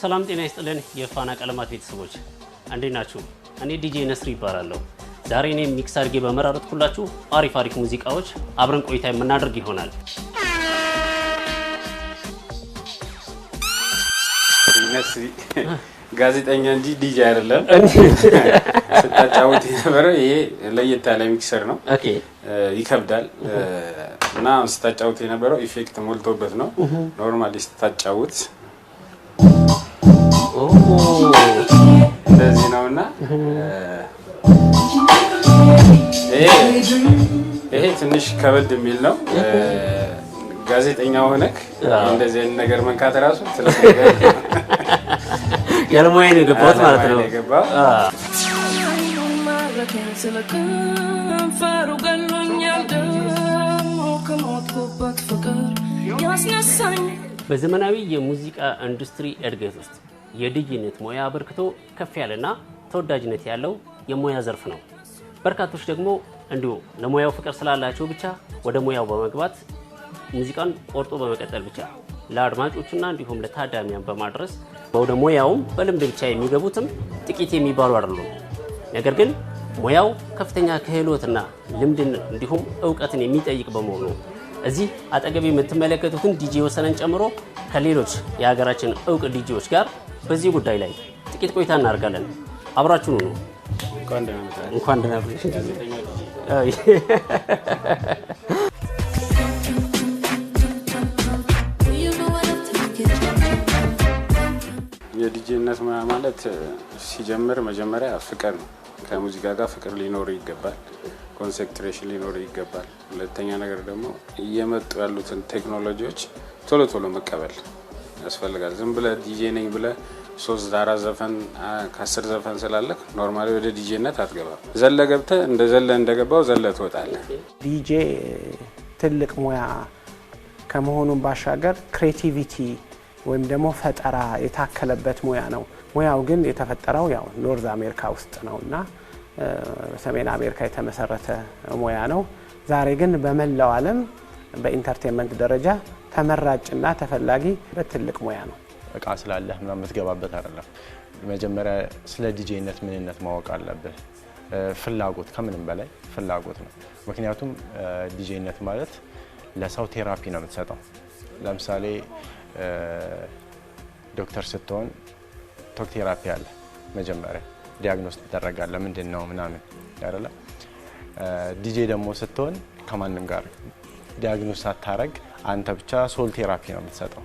ሰላም ጤና ይስጥልን የፋና ቀለማት ቤተሰቦች እንዴት ናችሁ? እኔ ዲጄ ነስሪ ይባላለሁ። ዛሬ እኔ ሚክስ አድርጌ በመራረጥኩላችሁ አሪፍ ሙዚቃዎች አብረን ቆይታ የምናደርግ ይሆናል። ነስሪ ጋዜጠኛ እንጂ ዲጄ አይደለም። ስታጫውት የነበረው ይሄ ለየት ያለ ሚክሰር ነው። ኦኬ ይከብዳል እና ስታጫውት የነበረው ኢፌክት ሞልቶበት ነው። ኖርማሊ ስታጫውት እንደዚህ ነውና ይሄ ትንሽ ከበድ የሚል ነው። ጋዜጠኛ ሆነክ እንደዚህ አይነት ነገር መንካት ራሱ ትልቅ ነገር ያለሙያ ነው የገባሁት ማለት ነው። በዘመናዊ የሙዚቃ ኢንዱስትሪ እድገት ውስጥ የዲጄነት ሙያ አበርክቶ ከፍ ያለና ተወዳጅነት ያለው የሙያ ዘርፍ ነው። በርካቶች ደግሞ እንዲሁ ለሙያው ፍቅር ስላላቸው ብቻ ወደ ሙያው በመግባት ሙዚቃን ቆርጦ በመቀጠል ብቻ ለአድማጮችና እንዲሁም ለታዳሚያን በማድረስ ወደ ሙያውም በልምድ ብቻ የሚገቡትም ጥቂት የሚባሉ አይደሉም። ነገር ግን ሙያው ከፍተኛ ክህሎትና ልምድን እንዲሁም ዕውቀትን የሚጠይቅ በመሆኑ እዚህ አጠገብ የምትመለከቱትን ዲጄ ወሰነን ጨምሮ ከሌሎች የሀገራችን ዕውቅ ዲጄዎች ጋር በዚህ ጉዳይ ላይ ጥቂት ቆይታ እናደርጋለን። አብራችሁኑ ነው። እንኳን ደህና መጣሽ። የዲጄነት ሙያ ማለት ሲጀምር መጀመሪያ ፍቅር ነው። ከሙዚቃ ጋር ፍቅር ሊኖር ይገባል። ኮንሰንትሬሽን ሊኖር ይገባል። ሁለተኛ ነገር ደግሞ እየመጡ ያሉትን ቴክኖሎጂዎች ቶሎ መቀበል ያስፈልጋል። ዝም ብለህ ዲጄ ነኝ ብለህ 3-4 ዘፈን ከ10 ዘፈን ስላለህ ኖርማሊ ወደ ዲጄነት አትገባም። ዘለ ገብተህ እንደገባው ዘለ ትወጣለህ። ዲጄ ትልቅ ሙያ ከመሆኑን ባሻገር ክሬቲቪቲ ወይም ደግሞ ፈጠራ የታከለበት ሙያ ነው። ሙያው ግን የተፈጠረው ያው ኖርዝ አሜሪካ ውስጥ ነውና በሰሜን አሜሪካ የተመሰረተ ሙያ ነው። ዛሬ ግን በመላው ዓለም በኢንተርቴይንመንት ደረጃ ተመራጭና ተፈላጊ በትልቅ ሙያ ነው። እቃ ስላለህ ምናምን የምትገባበት አይደለም። መጀመሪያ ስለ ዲጄነት ምንነት ማወቅ አለብህ። ፍላጎት ከምንም በላይ ፍላጎት ነው። ምክንያቱም ዲጄነት ማለት ለሰው ቴራፒ ነው የምትሰጠው። ለምሳሌ ዶክተር ስትሆን ቶክ ቴራፒ አለ። መጀመሪያ ዲያግኖስ ትደረጋለህ ምንድነው ምናምን አይደለ? ዲጄ ደግሞ ስትሆን ከማንም ጋር ዲያግኖስ ሳታረግ አንተ ብቻ ሶል ቴራፒ ነው የምትሰጠው።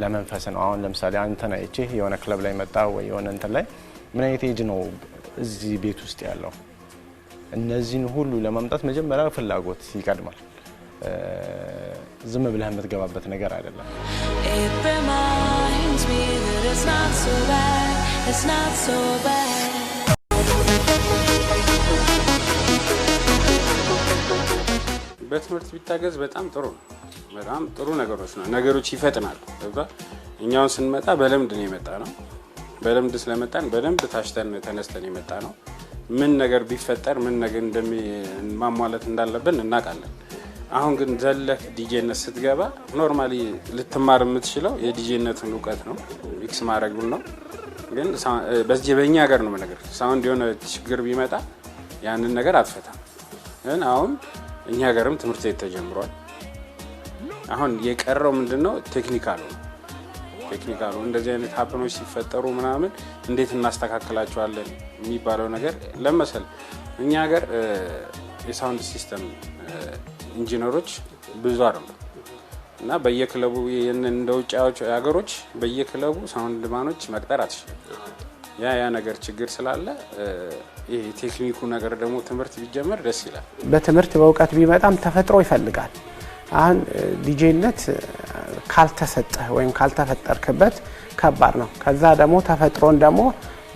ለመንፈስ ነው። አሁን ለምሳሌ አንተ ነህ እቺ የሆነ ክለብ ላይ መጣ ወይ የሆነ እንትን ላይ ምን አይነት ኤጅ ነው እዚህ ቤት ውስጥ ያለው? እነዚህን ሁሉ ለማምጣት መጀመሪያ ፍላጎት ይቀድማል። ዝም ብለህ የምትገባበት ነገር አይደለም። በትምህርት ቢታገዝ በጣም ጥሩ ነው። በጣም ጥሩ ነገሮች ይፈጥናሉ። እኛውን ስንመጣ በልምድ ነው የመጣ ነው። በልምድ ስለመጣን በደንብ ታሽተን ተነስተን የመጣ ነው። ምን ነገር ቢፈጠር ምን ነገር ማሟላት እንዳለብን እናውቃለን። አሁን ግን ዘለህ ዲጄነት ስትገባ ኖርማሊ ልትማር የምትችለው የዲጄነትን ዕውቀት ነው፣ ሚክስ ማድረጉን ነው። ግን በዚህ በእኛ ሀገር ነው ነገር ሳውንድ የሆነ ችግር ቢመጣ ያንን ነገር አትፈታም። ግን አሁን እኛ ሀገርም ትምህርት ቤት ተጀምሯል። አሁን የቀረው ምንድነው? ቴክኒካሉ እንደዚህ አይነት ሀፕኖች ሲፈጠሩ ምናምን እንዴት እናስተካክላቸዋለን የሚባለው ነገር ለመሰል እኛ ሀገር የሳውንድ ሲስተም ኢንጂነሮች ብዙ አይደሉም እና በየክለቡ እንደ ውጭ ሀገሮች በየክለቡ ሳውንድ ማኖች መቅጠር አትችልም። ያ ነገር ችግር ስላለ ይሄ ቴክኒኩ ነገር ደግሞ ትምህርት ቢጀመር ደስ ይላል። በትምህርት በእውቀት ቢመጣም ተፈጥሮ ይፈልጋል። አሁን ዲጄነት ካልተሰጠ ወይም ካልተፈጠርክበት ከባድ ነው። ከዛ ደግሞ ተፈጥሮን ደግሞ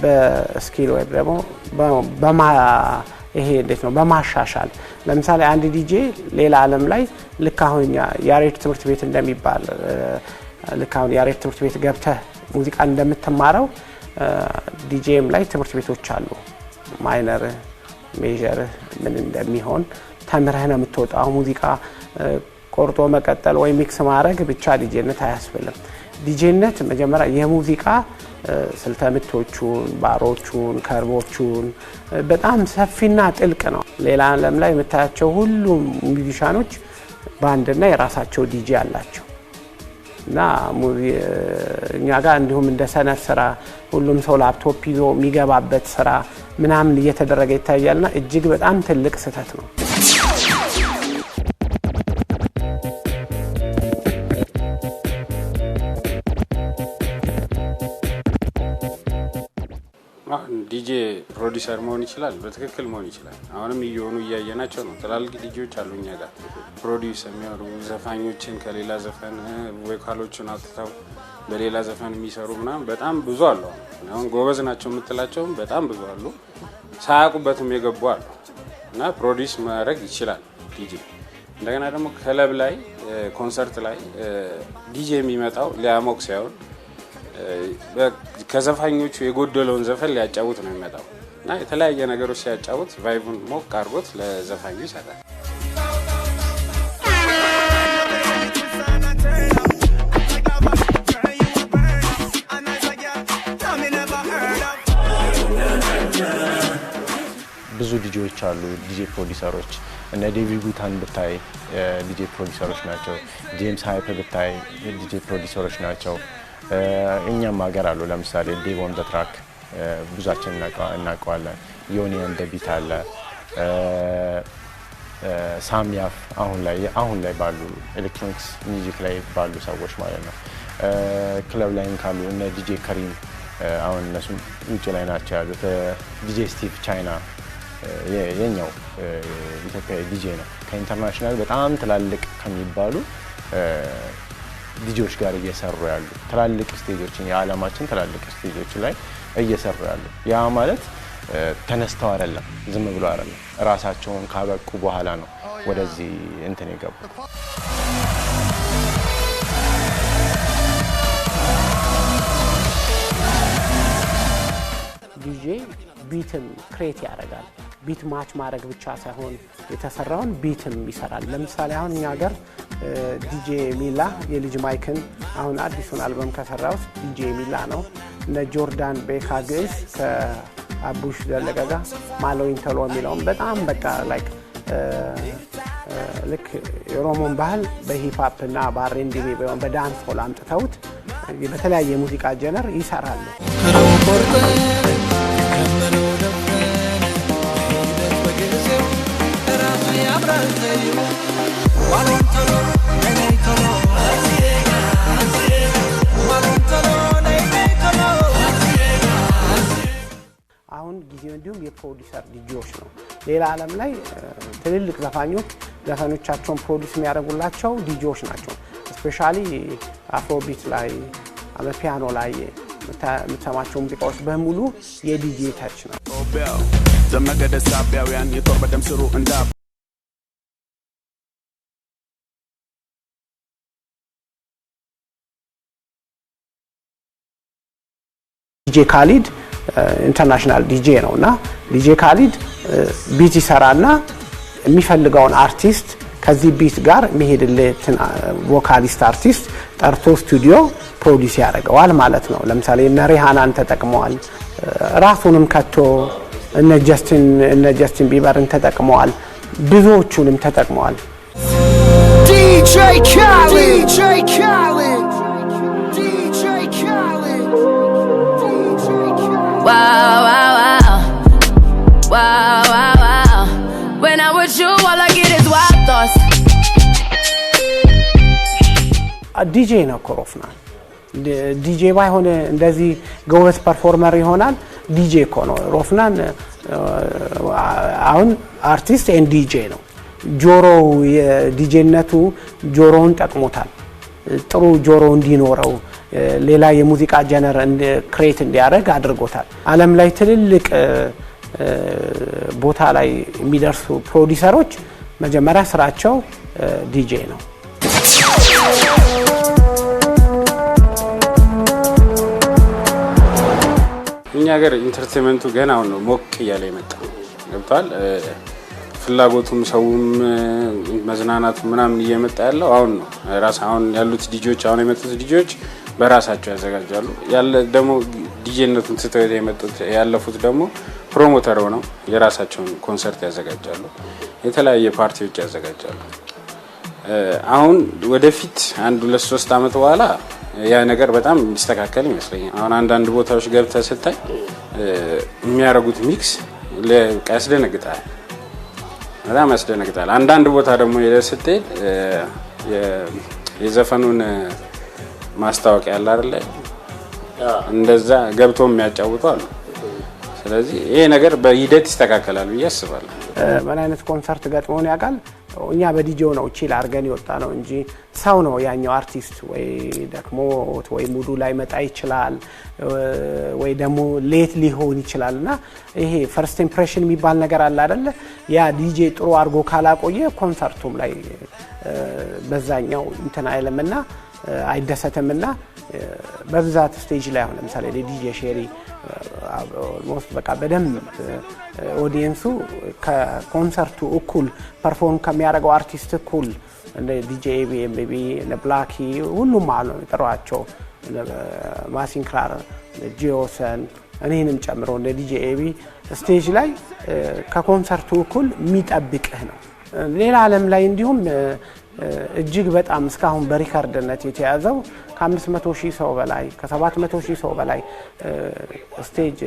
በስኪል ወይ ደግሞ ይሄ እንዴት ነው በማሻሻል ለምሳሌ አንድ ዲጄ ሌላ ዓለም ላይ ልክ አሁን ያሬድ ትምህርት ቤት እንደሚባል ልክ አሁን ያሬድ ትምህርት ቤት ገብተህ ሙዚቃ እንደምትማረው ዲጄም ላይ ትምህርት ቤቶች አሉ። ማይነር ሜጀር ምን እንደሚሆን ተምረህ ነው የምትወጣው። ሙዚቃ ቆርጦ መቀጠል ወይ ሚክስ ማድረግ ብቻ ዲጄነት አያስፈልም። ዲጄነት መጀመሪያ የሙዚቃ ስልተምቶቹን ባሮቹን ከርቦቹን በጣም ሰፊና ጥልቅ ነው። ሌላ ዓለም ላይ የምታያቸው ሁሉም ሙዚሻኖች ባንድና የራሳቸው ዲጄ አላቸው እና እኛ ጋር እንዲሁም እንደ ሰነፍ ስራ ሁሉም ሰው ላፕቶፕ ይዞ የሚገባበት ስራ ምናምን እየተደረገ ይታያልና እጅግ በጣም ትልቅ ስህተት ነው። ዲጄ ፕሮዲሰር መሆን ይችላል፣ በትክክል መሆን ይችላል። አሁንም እየሆኑ እያየናቸው ነው። ትላልቅ ዲጄዎች አሉ እኛ ጋር ፕሮዲውስ የሚያደርጉ ዘፋኞችን ከሌላ ዘፈን ቮካሎችን አውጥተው በሌላ ዘፈን የሚሰሩ ምናምን በጣም ብዙ አሉ። አሁን ጎበዝ ናቸው የምትላቸውም በጣም ብዙ አሉ። ሳያውቁበትም የገቡ አሉ እና ፕሮዲውስ ማድረግ ይችላል ዲጄ። እንደገና ደግሞ ክለብ ላይ ኮንሰርት ላይ ዲጄ የሚመጣው ሊያሞቅ ሳይሆን ከዘፋኞቹ የጎደለውን ዘፈን ሊያጫውት ነው የሚመጣው እና የተለያየ ነገሮች ሲያጫውት ቫይቡን ሞቅ አድርጎት ለዘፋኙ ይሰጣል። ብዙ ዲጄዎች አሉ፣ ዲጄ ፕሮዲሰሮች እነ ዴቪድ ጉታን ብታይ ዲጄ ፕሮዲሰሮች ናቸው። ጄምስ ሃይፕ ብታይ ዲጄ ፕሮዲሰሮች ናቸው። እኛም ሀገር አሉ። ለምሳሌ ዴቭ ኦን ዘ ትራክ ብዙዎችን እናውቀዋለን። ዮኒ እንደ ቢት አለ። ሳሚያፍ አሁን ላይ ባሉ ኤሌክትሮኒክስ ሚውዚክ ላይ ባሉ ሰዎች ማለት ነው። ክለብ ላይም ካሉ እነ ዲጄ ከሪም አሁን እነሱ ውጭ ላይ ናቸው ያሉት። ዲጄ ስቲቭ ቻይና የኛው ኢትዮጵያዊ ዲጄ ነው። ከኢንተርናሽናል በጣም ትላልቅ ከሚባሉ ዲጄዎች ጋር እየሰሩ ያሉ ትላልቅ ስቴጆችን የዓለማችን ትላልቅ ስቴጆች ላይ እየሰሩ ያሉ። ያ ማለት ተነስተው አይደለም፣ ዝም ብሎ አይደለም፣ ራሳቸውን ካበቁ በኋላ ነው ወደዚህ እንትን የገቡት። ዲጄ ቢትም ክሬት ያደርጋል። ቢት ማች ማድረግ ብቻ ሳይሆን የተሰራውን ቢትም ይሰራል። ለምሳሌ አሁን እኛ ሀገር ዲጄ ሚላ የልጅ ማይክን አሁን አዲሱን አልበም ከሰራው ዲጄ ሚላ ነው። እነ ጆርዳን ቤካ ግዕዝ ከአቡሽ ዘለቀ ጋር ማለዊን ተሎ የሚለውን በጣም በቃ ላይክ ልክ የኦሮሞን ባህል በሂፕሆፕ እና በአርኤንቢ በዳንስ ሆል አምጥተውት በተለያየ የሙዚቃ ጀነር ይሰራሉ። አሁን ጊዜው እንዲሁም የፕሮዲሰር ዲጄዎች ነው። ሌላ ዓለም ላይ ትልልቅ ዘፋኞች ዘፈኖቻቸውን ፕሮዲስ የሚያደርጉላቸው ዲጄዎች ናቸው። ስፔሻሊ አፍሮቢት ላይ ፒያኖ ላይ የምትሰማቸው ሙዚቃዎች በሙሉ የዲጄ ታች ነው። ዘመገደ ሳቢያውያን የጦር በደም ስሩ እንዳ ዲጄ ካሊድ ኢንተርናሽናል ዲጄ ነውና ዲጄ ካሊድ ቢት ይሰራና የሚፈልገውን አርቲስት ከዚህ ቢት ጋር የሚሄድለትን ቮካሊስት አርቲስት ጠርቶ ስቱዲዮ ፕሮዲስ ያደርገዋል ማለት ነው። ለምሳሌ እነ ሪሃናን ተጠቅመዋል፣ ራሱንም ከቶ እነ ጀስቲን ቢበርን ተጠቅመዋል፣ ብዙዎቹንም ተጠቅመዋል። DJ Khaled wow wow wow wow wow wow when I'm with you all I get is wild thoughts ዲጄ ነው ሮፍናን። ዲጄ ባይሆን እንደዚህ ጎበዝ ፐርፎርመር ይሆናል። ዲጄ እኮ ነው ሮፍናን። አሁን አርቲስት ኤንድ ዲጄ ነው። ጆሮው የዲጄነቱ ጆሮውን ጠቅሞታል። ጥሩ ጆሮ እንዲኖረው ሌላ የሙዚቃ ጀነር ክሬት እንዲያደርግ አድርጎታል። ዓለም ላይ ትልልቅ ቦታ ላይ የሚደርሱ ፕሮዲሰሮች መጀመሪያ ስራቸው ዲጄ ነው። እኛ ሀገር ኢንተርቴንመንቱ ገና አሁን ነው ሞቅ እያለ የመጣው ገብቷል። ፍላጎቱም ሰውም መዝናናቱ ምናምን እየመጣ ያለው አሁን ነው። ራስ አሁን ያሉት ዲጄዎች አሁን የመጡት ዲጄዎች በራሳቸው ያዘጋጃሉ። ያለ ደግሞ ዲጄነቱን ትተው የመጡት ያለፉት ደግሞ ፕሮሞተር ሆነው የራሳቸውን ኮንሰርት ያዘጋጃሉ። የተለያየ ፓርቲዎች ያዘጋጃሉ። አሁን ወደፊት 1-2-3 ዓመት በኋላ ያ ነገር በጣም የሚስተካከል ይመስለኛል። አሁን አንዳንድ ቦታዎች ገብተህ ስታይ የሚያደርጉት ሚክስ ያስደነግጣል፣ በጣም ያስደነግጣል። አንዳንድ ቦታ ደግሞ ሄደህ ስትሄድ የዘፈኑን ማስታወቂያ ያለ አይደለ እንደዛ ገብቶ የሚያጫውቱ አሉ። ስለዚህ ይሄ ነገር በሂደት ይስተካከላል ብዬ አስባለሁ። ምን አይነት ኮንሰርት ገጥሞን ያውቃል? እኛ በዲጄው ነው ቺል አድርገን ይወጣ ነው እንጂ ሰው ነው ያኛው አርቲስት ወይ ደግሞ ወይ ሙዱ ላይ መጣ ይችላል ወይ ደግሞ ሌት ሊሆን ይችላል እና ይሄ ፈርስት ኢምፕሬሽን የሚባል ነገር አለ አይደለ? ያ ዲጄ ጥሩ አድርጎ ካላቆየ ኮንሰርቱም ላይ በዛኛው እንትን አይለምና አይደሰትምና በብዛት ስቴጅ ላይ አሁን ለምሳሌ ዲጄ ሼሪ ኦልሞስት በቃ በደንብ ኦዲየንሱ ከኮንሰርቱ እኩል ፐርፎርም ከሚያደርገው አርቲስት እኩል እንደ ዲጄ ኤቢ ኤምቢ እነ ብላኪ ሁሉም አሉ ጥሯቸው ማሲንክራር ጂኦሰን እኔንም ጨምሮ እንደ ዲጄ ኤቢ ስቴጅ ላይ ከኮንሰርቱ እኩል የሚጠብቅህ ነው። ሌላ ዓለም ላይ እንዲሁም እጅግ በጣም እስካሁን በሪካርድነት የተያዘው ከ500,000 ሰው በላይ ከ700,000 ሰው በላይ ስቴጅ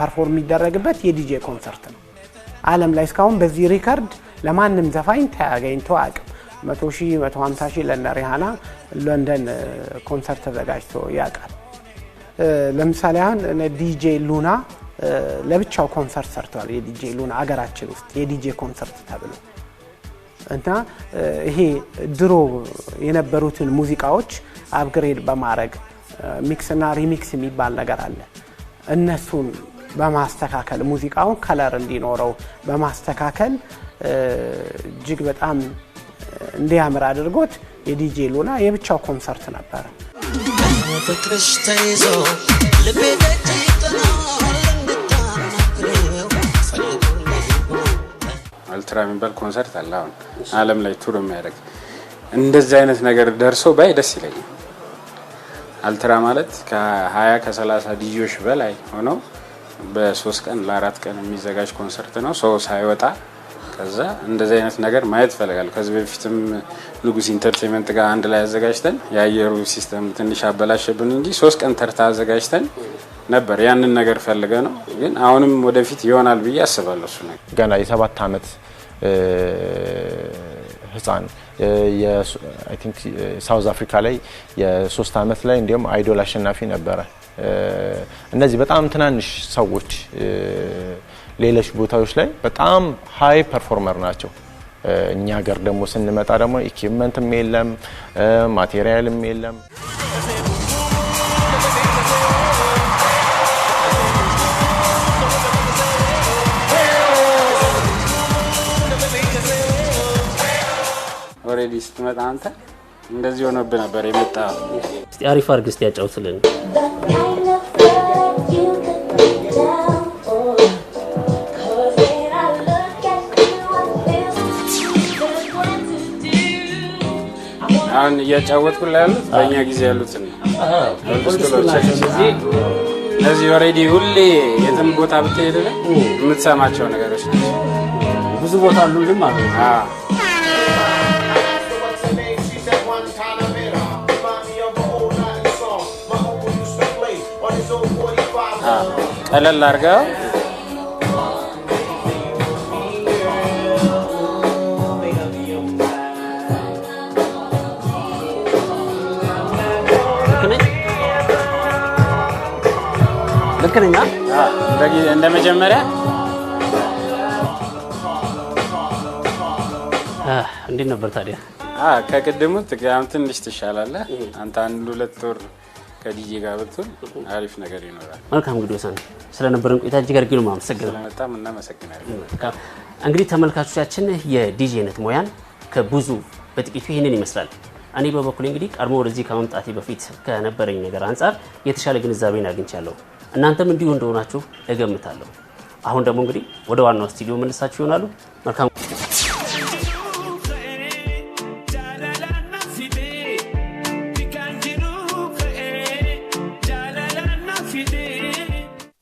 ፐርፎርም የሚደረግበት የዲጄ ኮንሰርት ነው። ዓለም ላይ እስካሁን በዚህ ሪካርድ ለማንም ዘፋኝ ተገኝቶ አያውቅም። 100,000 150,000 ለነ ሪሃና ለንደን ኮንሰርት ተዘጋጅቶ ያውቃል። ለምሳሌ አሁን ዲጄ ሉና ለብቻው ኮንሰርት ሰርቷል። የዲጄ ሉና አገራችን ውስጥ የዲጄ ኮንሰርት ተብሎ እና ይሄ ድሮ የነበሩትን ሙዚቃዎች አፕግሬድ በማድረግ ሚክስ እና ሪሚክስ የሚባል ነገር አለ። እነሱን በማስተካከል ሙዚቃውን ከለር እንዲኖረው በማስተካከል እጅግ በጣም እንዲያምር አድርጎት የዲጄ ሉና የብቻው ኮንሰርት ነበር። አልትራ የሚባል ኮንሰርት አለ አሁን ዓለም ላይ ቱር የሚያደርግ እንደዚህ አይነት ነገር ደርሶ ባይ ደስ ይለኛል። አልትራ ማለት ከ20 ከ30 ዲጂዎች በላይ ሆነው በ3 ቀን ለ4 ቀን የሚዘጋጅ ኮንሰርት ነው። ሰው ሳይወጣ ከዛ እንደዚህ አይነት ነገር ማየት ፈልጋለሁ። ከዚህ በፊትም ንጉስ ኢንተርቴይንመንት ጋር አንድ ላይ አዘጋጅተን የአየሩ ሲስተም ትንሽ አበላሸብን እንጂ 3 ቀን ተርታ አዘጋጅተን ነበር። ያንን ነገር ፈልገ ነው ግን አሁንም ወደፊት ይሆናል ብዬ አስባለሁ። እሱ ነገር ገና የ7 ዓመት ህፃን አይ ቲንክ ሳውዝ አፍሪካ ላይ የ3 ዓመት ላይ እንዲያውም አይዶል አሸናፊ ነበረ። እነዚህ በጣም ትናንሽ ሰዎች ሌሎች ቦታዎች ላይ በጣም ሃይ ፐርፎርመር ናቸው። እኛ ሀገር ደግሞ ስንመጣ ደግሞ ኢኩዊፕመንትም የለም ማቴሪያልም የለም። ኦሬዲ ስትመጣ አንተ እንደዚህ ሆነብህ ነበር የመጣ። እስቲ አሪፍ አድርግ እስቲ ያጫውትልን። አሁን እያጫወትኩ ላይ ያሉት በእኛ ጊዜ ያሉት ነው። እነዚህ ኦሬዲ ሁሌ የትም ቦታ ብትሄድ የምትሰማቸው ነገሮች ናቸው። ብዙ ቦታ አሉልም ማለት ነው። ቀለል አድርገው ልክ ነኝ። እንደ መጀመሪያ እንዴት ነበር ታዲያ? ከቅድሙ ትንሽ ትሻላለህ አንተ። 1-2 ወር ከዲጄ ጋር ብትል አሪፍ ነገር ይኖራል። መልካም እንግዲህ ወሰን ስለነበረን ቆይታ እጅግ አድርጌ ነው የማመሰግነው። በጣም እናመሰግናለን። እንግዲህ ተመልካቾቻችን የዲጄነት ሙያን ከብዙ በጥቂቱ ይህንን ይመስላል። እኔ በበኩሌ እንግዲህ ቀድሞ ወደዚህ ከመምጣቴ በፊት ከነበረኝ ነገር አንጻር የተሻለ ግንዛቤን አግኝቻለሁ። እናንተም እንዲሁ እንደሆናችሁ እገምታለሁ። አሁን ደግሞ እንግዲህ ወደ ዋናው ስቱዲዮ መልሳችሁ ይሆናሉ። መልካም